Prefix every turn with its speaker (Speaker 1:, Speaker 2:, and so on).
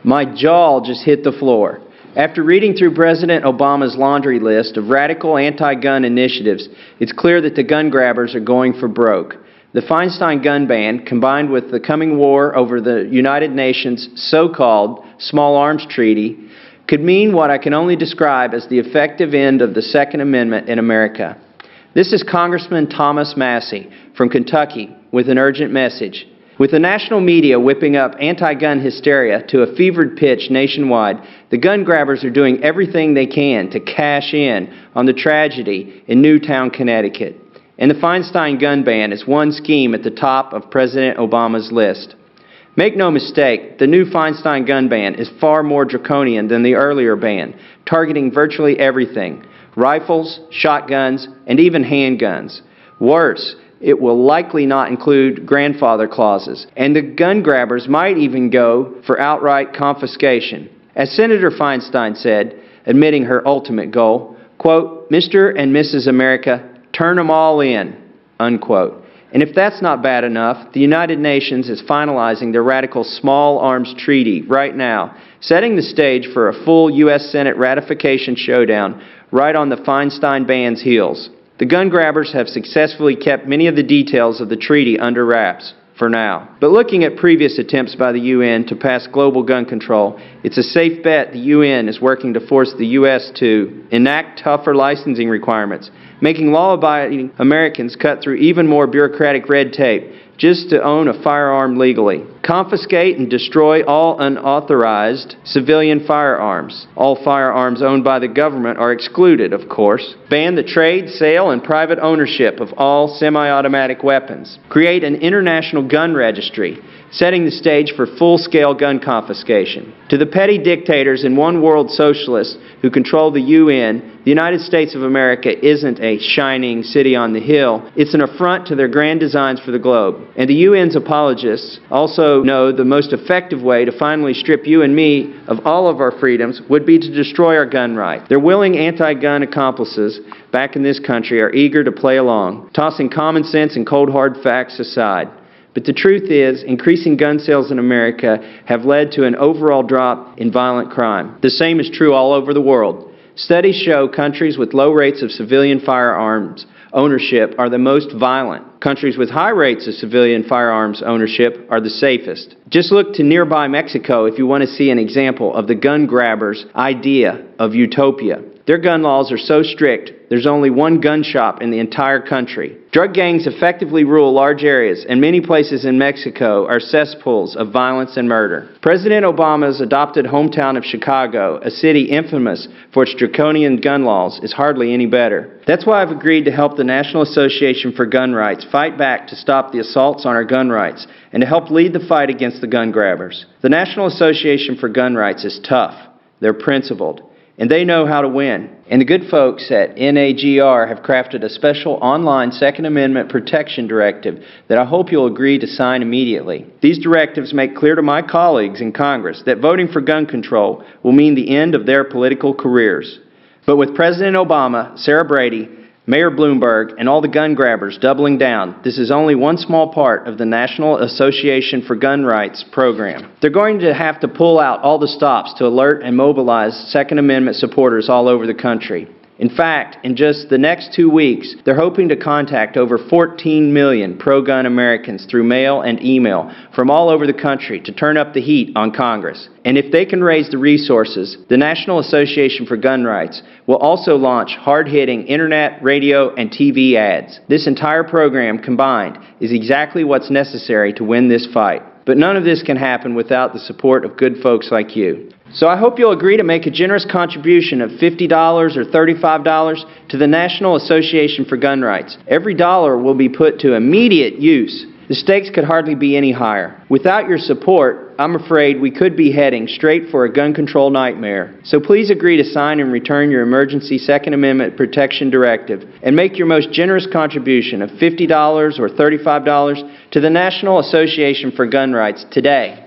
Speaker 1: My jaw just hit the floor. After reading through President Obama's laundry list of radical anti-gun initiatives, it's clear that the gun grabbers are going for broke. The Feinstein gun ban, combined with the coming war over the United Nations' so-called Small Arms Treaty, could mean what I can only describe as the effective end of the Second Amendment in America. This is Congressman Thomas Massie from Kentucky with an urgent message. With the national media whipping up anti-gun hysteria to a fevered pitch nationwide, the gun grabbers are doing everything they can to cash in on the tragedy in Newtown, Connecticut. And the Feinstein gun ban is one scheme at the top of President Obama's list. Make no mistake, the new Feinstein gun ban is far more draconian than the earlier ban, targeting virtually everything: rifles, shotguns, and even handguns. Worse, it will likely not include grandfather clauses, and the gun grabbers might even go for outright confiscation. As Senator Feinstein said, admitting her ultimate goal, quote, "Mr. and Mrs. America, turn them all in," unquote. And if that's not bad enough, the United Nations is finalizing their radical Small Arms Treaty right now, setting the stage for a full U.S. Senate ratification showdown right on the Feinstein ban's heels. The gun grabbers have successfully kept many of the details of the treaty under wraps for now. But looking at previous attempts by the UN to pass global gun control, it's a safe bet the UN is working to force the U.S. to enact tougher licensing requirements, making law-abiding Americans cut through even more bureaucratic red tape just to own a firearm legally. Confiscate and destroy all unauthorized civilian firearms. All firearms owned by the government are excluded, of course. Ban the trade, sale, and private ownership of all semi-automatic weapons. Create an international gun registry, setting the stage for full-scale gun confiscation. To the petty dictators and one-world socialists who control the UN, the United States of America isn't a shining city on the hill. It's an affront to their grand designs for the globe. And the UN's apologists also know the most effective way to finally strip you and me of all of our freedoms would be to destroy our gun right. Their willing anti-gun accomplices back in this country are eager to play along, tossing common sense and cold hard facts aside. But the truth is, increasing gun sales in America have led to an overall drop in violent crime. The same is true all over the world. Studies show countries with low rates of civilian firearms ownership are the most violent. Countries with high rates of civilian firearms ownership are the safest. Just look to nearby Mexico if you want to see an example of the gun grabbers' idea of utopia. Their gun laws are so strict, there's only one gun shop in the entire country. Drug gangs effectively rule large areas, and many places in Mexico are cesspools of violence and murder. President Obama's adopted hometown of Chicago, a city infamous for its draconian gun laws, is hardly any better. That's why I've agreed to help the National Association for Gun Rights fight back to stop the assaults on our gun rights and to help lead the fight against the gun grabbers. The National Association for Gun Rights is tough. They're principled. And they know how to win. And the good folks at NAGR have crafted a special online Second Amendment protection directive that I hope you'll agree to sign immediately. These directives make clear to my colleagues in Congress that voting for gun control will mean the end of their political careers. But with President Obama, Sarah Brady, Mayor Bloomberg, and all the gun grabbers doubling down, this is only one small part of the National Association for Gun Rights program. They're going to have to pull out all the stops to alert and mobilize Second Amendment supporters all over the country. In fact, in just the next 2 weeks, they're hoping to contact over 14 million pro-gun Americans through mail and email from all over the country to turn up the heat on Congress. And if they can raise the resources, the National Association for Gun Rights will also launch hard-hitting internet, radio, and TV ads. This entire program combined is exactly what's necessary to win this fight. But none of this can happen without the support of good folks like you. So I hope you'll agree to make a generous contribution of $50 or $35 to the National Association for Gun Rights. Every dollar will be put to immediate use. The stakes could hardly be any higher. Without your support, I'm afraid we could be heading straight for a gun control nightmare. So please agree to sign and return your emergency Second Amendment protection directive and make your most generous contribution of $50 or $35 to the National Association for Gun Rights today.